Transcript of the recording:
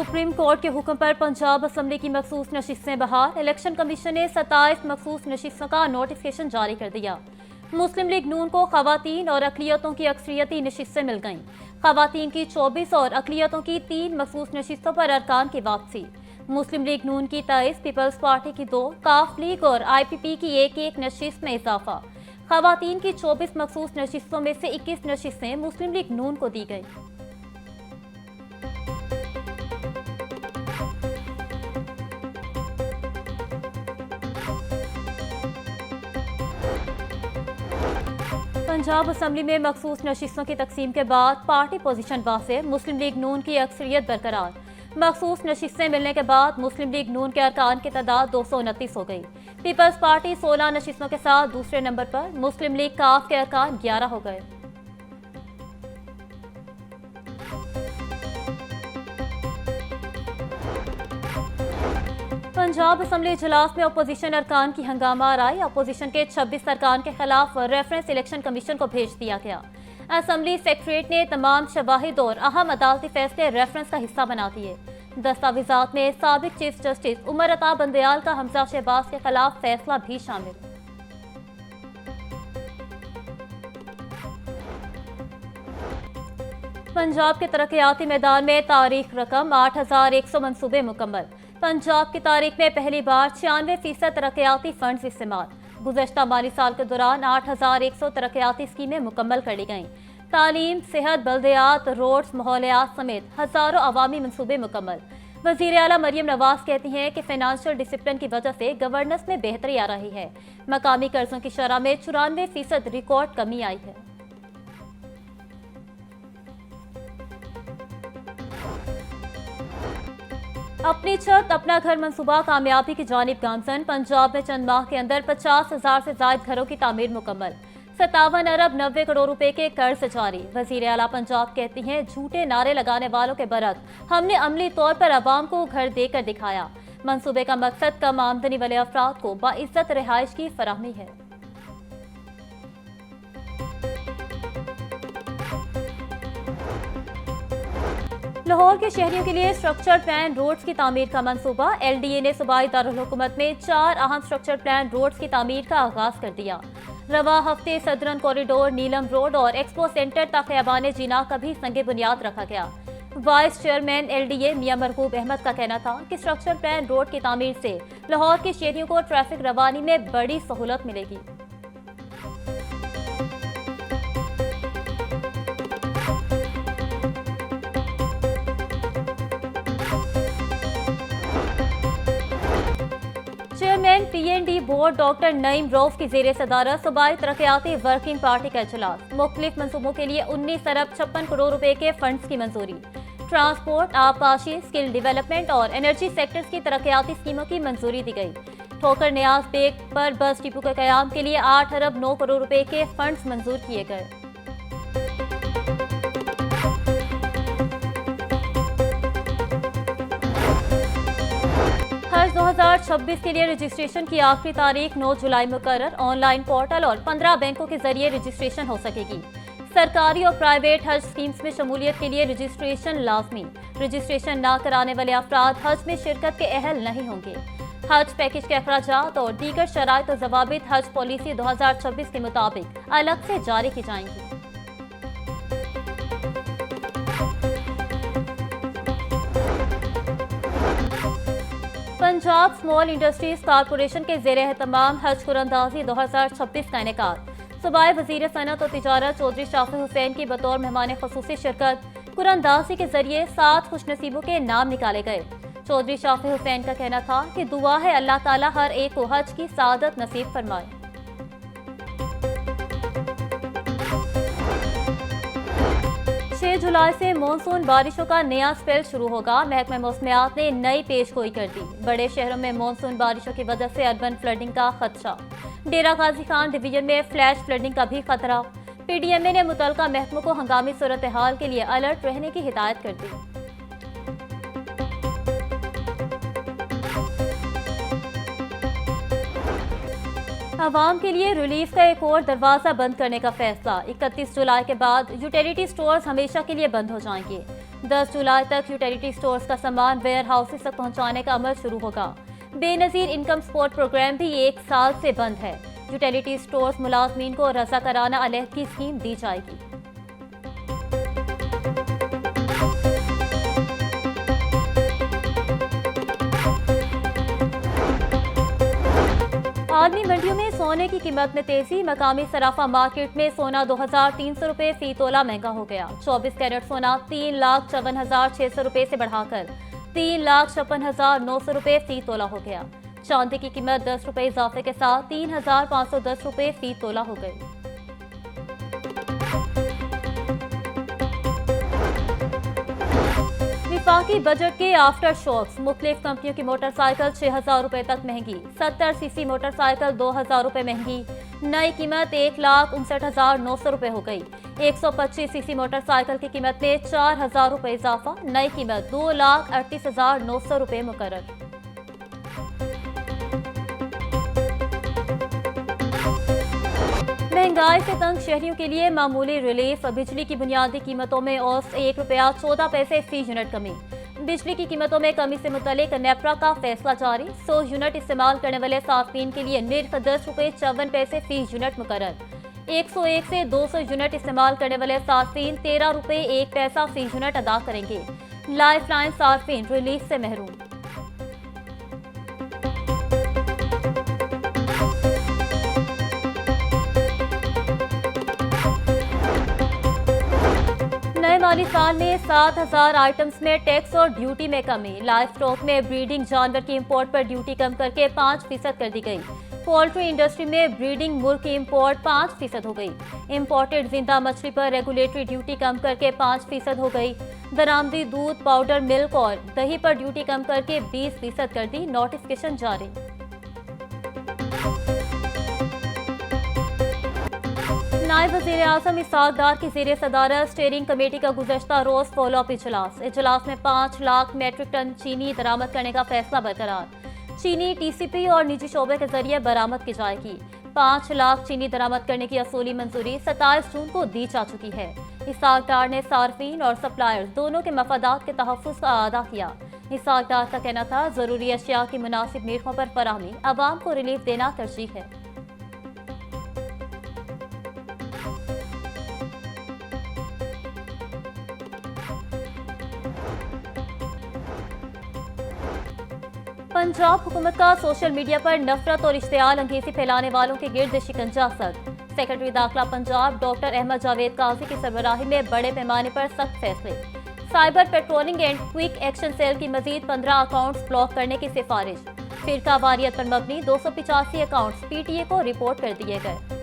Supreme court के हुक्म पर पंजाब असम्बली की मखसूस नशिस्तें बहाल। इलेक्शन कमीशन ने 27 मखसूस नशिस्तों का नोटिफिकेशन जारी कर दिया। मुस्लिम लीग नून को खवातीन और अकलियतों की अक्सरियती नशिस्तें मिल गईं। खवातीन की 24 और अकलियतों की 3 मखसूस नशिस्तों पर अरकान की वापसी। मुस्लिम लीग नून की 23, पीपल्स पार्टी की 2, काफ लीग और IPP की एक नशिस्त में इजाफा। खवातीन की 24 मखसूस नशिस्तों में से 21 नशिस्तें मुस्लिम लीग नून को दी गई। पंजाब असम्बली में मखसूस नशिस्तों की तकसीम के बाद पार्टी पोजीशन वाज़ेह। मुस्लिम लीग नून की अक्सरियत बरकरार। मखसूस नशिस्तें मिलने के बाद मुस्लिम लीग नून के अरकान की तादाद 229 हो गई। पीपल्स पार्टी 16 नशिस्तों के साथ दूसरे नंबर पर। मुस्लिम लीग काफ के अरकान 11 हो गए। पंजाब असम्बली इजलास में अपोजिशन अरकान की हंगामा आराई। अपोजिशन के 26 अरकान के खिलाफ रेफरेंस इलेक्शन कमीशन को भेज दिया गया। असम्बली सेक्रेटरीट ने तमाम शवाहिद और अहम अदालती फैसले रेफरेंस का हिस्सा बना दिए। दस्तावेजात में साबिक चीफ जस्टिस उमर अता बंदयाल का हमजा शहबाज के खिलाफ फैसला भी शामिल। पंजाब के तरक्याती मैदान में तारीख रकम 8100 मनसूबे मुकम्मल। पंजाब की तारीख में पहली बार 96% तरक्याती फंड्स इस्तेमाल। गुज़श्ता माली साल के दौरान 8100 तरक्याती स्कीमें मुकम्मल कर ली गईं। तालीम, सेहत, बल्दियात, रोड्स, माहौलियात समेत हज़ारों अवामी मनसूबे मुकम्मल। वज़ीर आला मरियम नवाज कहती हैं कि फाइनेंशियल डिसिप्लिन की वजह से गवर्नेंस में बेहतरी आ रही है। मकामी कर्जों की शरह में 94% रिकॉर्ड कमी आई है। अपनी छत अपना घर मंसूबा कामयाबी की जानिब गामजन। पंजाब में चंद माह के अंदर 50,000 से जायद घरों की तामीर मुकम्मल। 57 अरब 90 करोड़ रुपए के कर्ज जारी। वजीर आला पंजाब कहती हैं, झूठे नारे लगाने वालों के बरक हमने अमली तौर पर अवाम को घर देकर दिखाया। मंसूबे का मकसद कम आमदनी वाले अफराद को बाइज्जत रिहाइश की फराहमी है। लाहौर के शहरियों के लिए स्ट्रक्चर प्लान रोड्स की तामीर का मंसूबा। LDA ने सूबाई दारुल हुकूमत में 4 अहम स्ट्रक्चर प्लान रोड्स की तामीर का आगाज कर दिया। रवा हफ्ते सदरन कॉरिडोर, नीलम रोड और एक्सपो सेंटर तक खयाबान जीना का भी संगे बुनियाद रखा गया। वाइस चेयरमैन LDA मियां मरगूब अहमद का कहना था कि स्ट्रक्चर प्लान रोड की तामीर से लाहौर के शहरियों को ट्रैफिक रवानी में बड़ी सहूलत मिलेगी। Chairman PND board doctor Naeem Rauf की जेर सदारत सूबाई तरक्याती वर्किंग पार्टी का इजलास। मुख्तलिफ मंसूबों के लिए 19 अरब 56 करोड़ रुपए के फंड्स की मंजूरी। ट्रांसपोर्ट, आबपाशी, स्किल डेवलपमेंट और एनर्जी सेक्टर्स की तरक्याती स्कीमों की मंजूरी दी गई। ठोकर न्याज बेग पर बस डिपो के कयाम के लिए 8 अरब 9 करोड़ रुपए के फंड्स मंजूर किए गए। हज 2026 के लिए रजिस्ट्रेशन की आखिरी तारीख 9 जुलाई मुकर्रर। ऑनलाइन पोर्टल और 15 बैंकों के जरिए रजिस्ट्रेशन हो सकेगी। सरकारी और प्राइवेट हज स्कीम्स में शमूलियत के लिए रजिस्ट्रेशन लाजमी। रजिस्ट्रेशन ना कराने वाले अफराद हज में शिरकत के अहल नहीं होंगे। हज पैकेज के अखराजात और दीगर शराइत और जवाबित हज पॉलिसी 2026 के मुताबिक अलग से जारी की जाएंगी। पंजाब स्मॉल इंडस्ट्रीज कारपोरेशन के जेर एहतमाम हज कुरंदाजी 2026 का इनेकाद। सूबाई वजीर सनत और तिजारत चौधरी शाफी हुसैन की बतौर मेहमान खसूसी शिरकत। कुरंदाजी के जरिए 7 खुशनसीबों के नाम निकाले गए। चौधरी शाफी हुसैन का कहना था कि दुआ है अल्लाह ताला हर एक को हज की सादत नसीब फरमाए। 6 जुलाई से मानसून बारिशों का नया स्पेल शुरू होगा। महकमा मौसमियात ने नई पेशगोई कर दी। बड़े शहरों में मानसून बारिशों की वजह से अर्बन फ्लडिंग का खदशा। डेरा गाजी खान डिवीजन में फ्लैश फ्लडिंग का भी खतरा। PDMA ने मुतलका महकमों को हंगामी सूरत हाल के लिए अलर्ट रहने की हिदायत कर दी। आवाम के लिए रिलीफ का एक और दरवाजा बंद करने का फैसला। 31 जुलाई के बाद यूटिलिटी स्टोर्स हमेशा के लिए बंद हो जाएंगे। 10 जुलाई तक यूटिलिटी स्टोर्स का सामान वेयर हाउसेस तक पहुंचाने का अमल शुरू होगा। बेनजीर इनकम सपोर्ट प्रोग्राम भी 1 साल से बंद है। यूटिलिटी स्टोर्स मुलाजमीन को रज़ाकाराना अलहदगी स्कीम दी जाएगी। आलमी मंडियों में सोने की कीमत में तेजी। मकामी सराफा मार्केट में सोना 2300 रुपये फी तोला महंगा हो गया। 24 कैरेट सोना 3,54,600 रुपये से बढ़ाकर 3,56,900 रुपये फी तोला हो गया। चांदी की कीमत 10 रुपये इजाफे के साथ 3,510 रुपये फी तोला हो गई। विफाकी बजट के आफ्टर शॉक्स। मुख्तलिफ कंपनियों की मोटरसाइकिल 6,000 रुपये तक महंगी। 70 सीसी मोटरसाइकिल 2,000 रुपये महंगी। नई कीमत 1,59,900 रुपये हो गई। 125 सीसी मोटरसाइकिल की कीमत में 4,000 रुपये इजाफा। नई कीमत 2,38,900 रुपये मुकर्रर। महंगाई से तंग शहरियों के लिए मामूली रिलीफ। बिजली की बुनियादी कीमतों में औसत 1 रुपया 14 पैसे फी यूनिट कमी। बिजली की कीमतों में कमी से मुतल्लिक नेपरा का फैसला जारी। 100 यूनिट इस्तेमाल करने वाले सार्फिन के लिए निर्ख 10 रुपये 54 पैसे फी यूनिट मुकर्रर। 101 से 200 यूनिट इस्तेमाल करने वाले सार्फिन 13 रुपये 1 पैसा फी यूनिट अदा करेंगे। लाइफ लाइन सार्फिन रिलीफ से महरूम। नए माली साल में 7,000 आइटम्स में टैक्स और ड्यूटी में कमी। लाइव स्टॉक में ब्रीडिंग जानवर की इंपोर्ट पर ड्यूटी कम करके 5% कर दी गई। पोल्ट्री इंडस्ट्री में ब्रीडिंग मुर्ग की इंपोर्ट 5% हो गई। इंपोर्टेड जिंदा मछली पर रेगुलेटरी ड्यूटी कम करके 5% हो गई। दरामदी दूध, पाउडर, मिल्क और दही पर ड्यूटी कम करके 20% कर दी। नोटिफिकेशन जारी। नायब वज़ीर आज़म इसहाक डार की ज़ेर सदारत स्टीयरिंग कमेटी का गुज़श्ता रोज़ फॉलोअप इजलास में 5 लाख मैट्रिक टन चीनी बरामद करने का फैसला बरकरार। चीनी टीसीपी और निजी शोबे के जरिए बरामद की जाएगी। 5 लाख चीनी बरामद करने की असूली मंजूरी 27 जून को दी जा चुकी है। इसहाक डार ने सार्फिन और सप्लायर्स दोनों के मफादात के तहफ़्फ़ुज़ का अदा किया। इसहाक डार का कहना था, ज़रूरी अशिया की मुनासिब निर्खों पर फराहमी अवाम को रिलीफ देना तरजीह है। पंजाब हुकूमत का सोशल मीडिया पर नफरत और इश्तियाल अंगेजी फैलाने वालों के गिर्द शिकंजा सख्त। सेक्रेटरी दाखिला पंजाब डॉक्टर अहमद जावेद काजी की सरबराही में बड़े पैमाने पर सख्त फैसले। Cyber patrolling and quick action cell की मजीद 15 अकाउंट्स ब्लॉक करने की सिफारिश। फिरका वारियत पर मबनी 285 अकाउंट्स PTA को रिपोर्ट कर दिए गए।